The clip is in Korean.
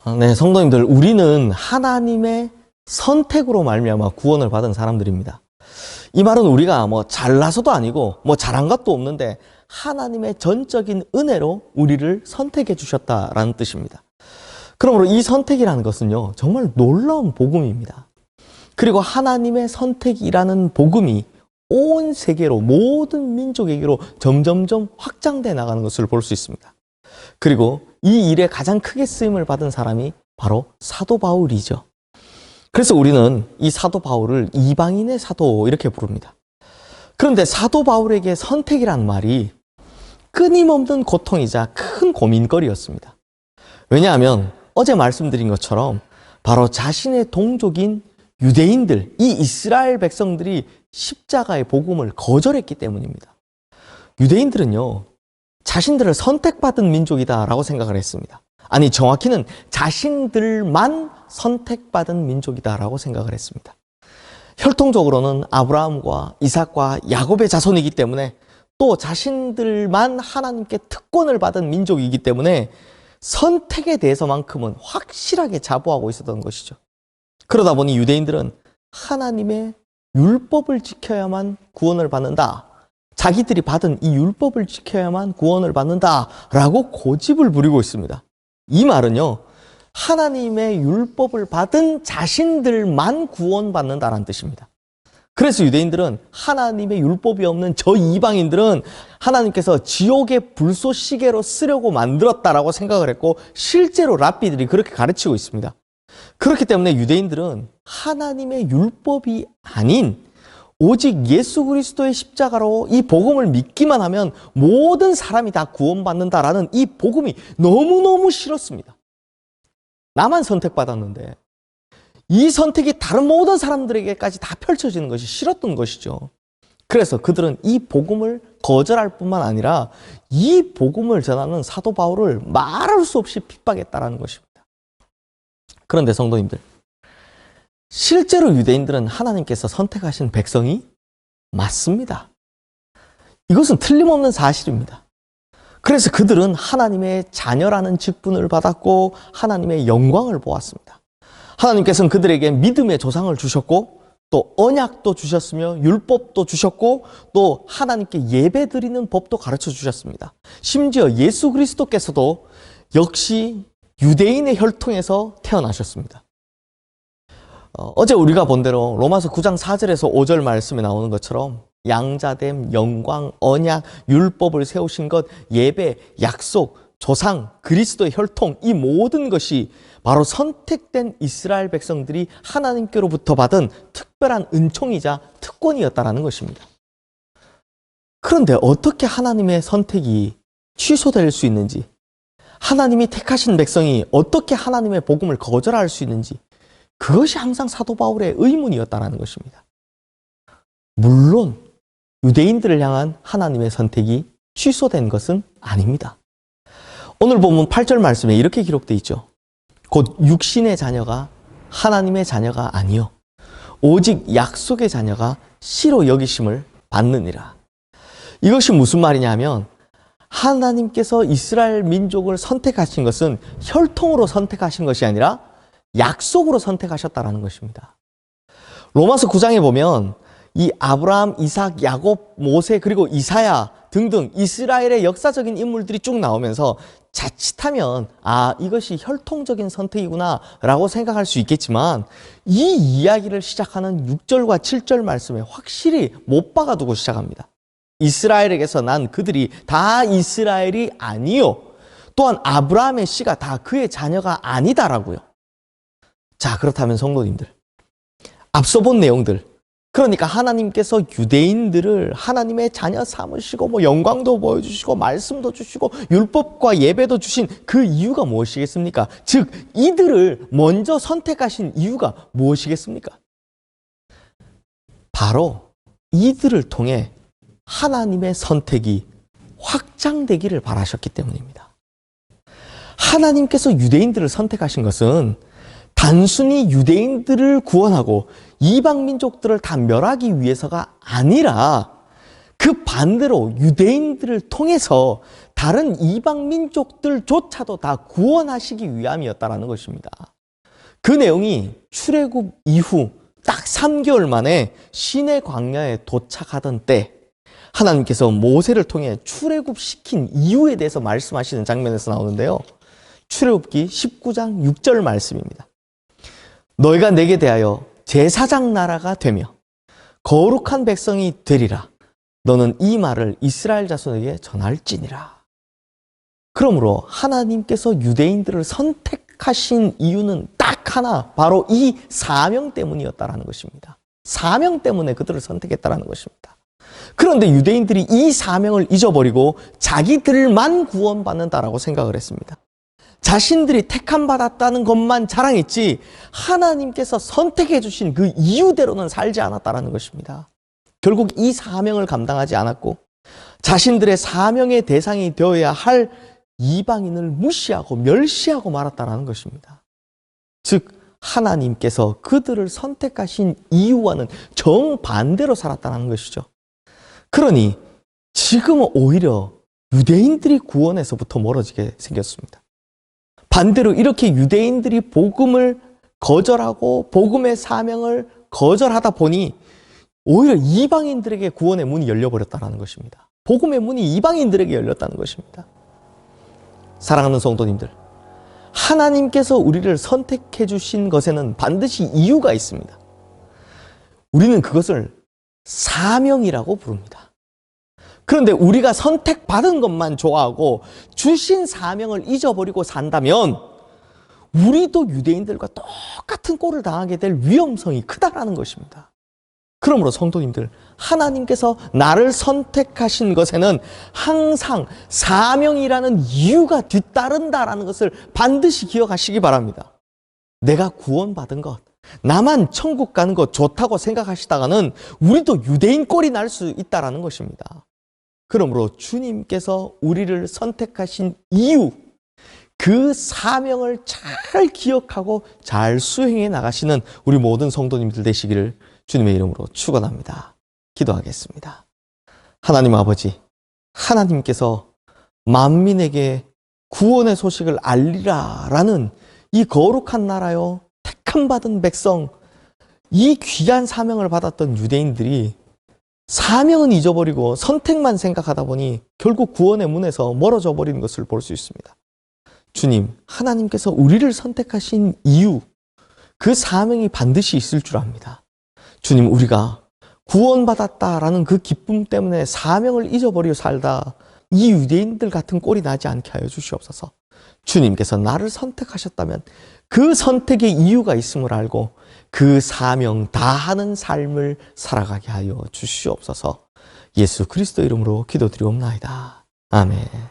네, 성도님들, 우리는 하나님의 선택으로 말미암아 구원을 받은 사람들입니다. 이 말은 우리가 잘나서도 아니고 잘한 것도 없는데 하나님의 전적인 은혜로 우리를 선택해 주셨다라는 뜻입니다. 그러므로 이 선택이라는 것은요, 정말 놀라운 복음입니다. 그리고 하나님의 선택이라는 복음이 온 세계로, 모든 민족에게로 점점점 확장돼 나가는 것을 볼 수 있습니다. 그리고 이 일에 가장 크게 쓰임을 받은 사람이 바로 사도 바울이죠. 그래서 우리는 이 사도 바울을 이방인의 사도 이렇게 부릅니다. 그런데 사도 바울에게 선택이라는 말이 끊임없는 고통이자 큰 고민거리였습니다. 왜냐하면 어제 말씀드린 것처럼 바로 자신의 동족인 유대인들, 이 이스라엘 백성들이 십자가의 복음을 거절했기 때문입니다. 유대인들은요, 자신들을 선택받은 민족이다라고 생각을 했습니다. 아니, 정확히는 자신들만 선택받은 민족이다라고 생각을 했습니다. 혈통적으로는 아브라함과 이삭과 야곱의 자손이기 때문에 또 자신들만 하나님께 특권을 받은 민족이기 때문에 선택에 대해서만큼은 확실하게 자부하고 있었던 것이죠. 그러다 보니 유대인들은 하나님의 율법을 지켜야만 구원을 받는다. 자기들이 받은 이 율법을 지켜야만 구원을 받는다라고 고집을 부리고 있습니다. 이 말은요, 하나님의 율법을 받은 자신들만 구원받는다라는 뜻입니다. 그래서 유대인들은 하나님의 율법이 없는 저 이방인들은 하나님께서 지옥의 불쏘시개로 쓰려고 만들었다라고 생각을 했고, 실제로 랍비들이 그렇게 가르치고 있습니다. 그렇기 때문에 유대인들은 하나님의 율법이 아닌 오직 예수 그리스도의 십자가로 이 복음을 믿기만 하면 모든 사람이 다 구원받는다라는 이 복음이 너무너무 싫었습니다. 나만 선택받았는데 이 선택이 다른 모든 사람들에게까지 다 펼쳐지는 것이 싫었던 것이죠. 그래서 그들은 이 복음을 거절할 뿐만 아니라 이 복음을 전하는 사도 바울을 말할 수 없이 핍박했다라는 것입니다. 그런데 성도님들, 실제로 유대인들은 하나님께서 선택하신 백성이 맞습니다. 이것은 틀림없는 사실입니다. 그래서 그들은 하나님의 자녀라는 직분을 받았고 하나님의 영광을 보았습니다. 하나님께서는 그들에게 믿음의 조상을 주셨고 또 언약도 주셨으며 율법도 주셨고 또 하나님께 예배드리는 법도 가르쳐 주셨습니다. 심지어 예수 그리스도께서도 역시 유대인의 혈통에서 태어나셨습니다. 어제 우리가 본 대로 로마서 9장 4절에서 5절 말씀에 나오는 것처럼 양자됨, 영광, 언약, 율법을 세우신 것, 예배, 약속, 조상, 그리스도의 혈통, 이 모든 것이 바로 선택된 이스라엘 백성들이 하나님께로부터 받은 특별한 은총이자 특권이었다라는 것입니다. 그런데 어떻게 하나님의 선택이 취소될 수 있는지, 하나님이 택하신 백성이 어떻게 하나님의 복음을 거절할 수 있는지, 그것이 항상 사도 바울의 의문이었다는 것입니다. 물론 유대인들을 향한 하나님의 선택이 취소된 것은 아닙니다. 오늘 본문 8절 말씀에 이렇게 기록되어 있죠. 곧 육신의 자녀가 하나님의 자녀가 아니요 오직 약속의 자녀가 씨로 여기심을 받느니라. 이것이 무슨 말이냐면 하나님께서 이스라엘 민족을 선택하신 것은 혈통으로 선택하신 것이 아니라 약속으로 선택하셨다라는 것입니다. 로마서 9장에 보면 이 아브라함, 이삭, 야곱, 모세 그리고 이사야 등등 이스라엘의 역사적인 인물들이 쭉 나오면서 자칫하면 이것이 혈통적인 선택이구나 라고 생각할 수 있겠지만 이 이야기를 시작하는 6절과 7절 말씀에 확실히 못 박아두고 시작합니다. 이스라엘에게서 난 그들이 다 이스라엘이 아니요 또한 아브라함의 씨가 다 그의 자녀가 아니다라고요. 자, 그렇다면 성도님들, 앞서 본 내용들, 그러니까 하나님께서 유대인들을 하나님의 자녀 삼으시고 영광도 보여주시고 말씀도 주시고 율법과 예배도 주신 그 이유가 무엇이겠습니까? 즉 이들을 먼저 선택하신 이유가 무엇이겠습니까? 바로 이들을 통해 하나님의 선택이 확장되기를 바라셨기 때문입니다. 하나님께서 유대인들을 선택하신 것은 단순히 유대인들을 구원하고 이방 민족들을 다 멸하기 위해서가 아니라 그 반대로 유대인들을 통해서 다른 이방 민족들조차도 다 구원하시기 위함이었다라는 것입니다. 그 내용이 출애굽 이후 딱 3개월 만에 시내 광야에 도착하던 때 하나님께서 모세를 통해 출애굽시킨 이유에 대해서 말씀하시는 장면에서 나오는데요. 출애굽기 19장 6절 말씀입니다. 너희가 내게 대하여 제사장 나라가 되며 거룩한 백성이 되리라. 너는 이 말을 이스라엘 자손에게 전할지니라. 그러므로 하나님께서 유대인들을 선택하신 이유는 딱 하나, 바로 이 사명 때문이었다라는 것입니다. 사명 때문에 그들을 선택했다라는 것입니다. 그런데 유대인들이 이 사명을 잊어버리고 자기들만 구원받는다라고 생각을 했습니다. 자신들이 택함받았다는 것만 자랑했지 하나님께서 선택해 주신 그 이유대로는 살지 않았다라는 것입니다. 결국 이 사명을 감당하지 않았고 자신들의 사명의 대상이 되어야 할 이방인을 무시하고 멸시하고 말았다라는 것입니다. 즉 하나님께서 그들을 선택하신 이유와는 정반대로 살았다는 것이죠. 그러니 지금은 오히려 유대인들이 구원에서부터 멀어지게 생겼습니다. 반대로 이렇게 유대인들이 복음을 거절하고 복음의 사명을 거절하다 보니 오히려 이방인들에게 구원의 문이 열려버렸다는 것입니다. 복음의 문이 이방인들에게 열렸다는 것입니다. 사랑하는 성도님들, 하나님께서 우리를 선택해 주신 것에는 반드시 이유가 있습니다. 우리는 그것을 사명이라고 부릅니다. 그런데 우리가 선택받은 것만 좋아하고 주신 사명을 잊어버리고 산다면 우리도 유대인들과 똑같은 꼴을 당하게 될 위험성이 크다라는 것입니다. 그러므로 성도님들, 하나님께서 나를 선택하신 것에는 항상 사명이라는 이유가 뒤따른다라는 것을 반드시 기억하시기 바랍니다. 내가 구원받은 것, 나만 천국 가는 것 좋다고 생각하시다가는 우리도 유대인 꼴이 날 수 있다라는 것입니다. 그러므로 주님께서 우리를 선택하신 이유, 그 사명을 잘 기억하고 잘 수행해 나가시는 우리 모든 성도님들 되시기를 주님의 이름으로 축원합니다. 기도하겠습니다. 하나님 아버지, 하나님께서 만민에게 구원의 소식을 알리라라는 이 거룩한 나라요, 택함받은 백성, 이 귀한 사명을 받았던 유대인들이 사명은 잊어버리고 선택만 생각하다 보니 결국 구원의 문에서 멀어져 버리는 것을 볼 수 있습니다. 주님, 하나님께서 우리를 선택하신 이유, 그 사명이 반드시 있을 줄 압니다. 주님, 우리가 구원받았다라는 그 기쁨 때문에 사명을 잊어버리고 살다 이 유대인들 같은 꼴이 나지 않게 하여 주시옵소서. 주님께서 나를 선택하셨다면 그 선택의 이유가 있음을 알고 그 사명 다하는 삶을 살아가게 하여 주시옵소서. 예수 그리스도 이름으로 기도드리옵나이다. 아멘.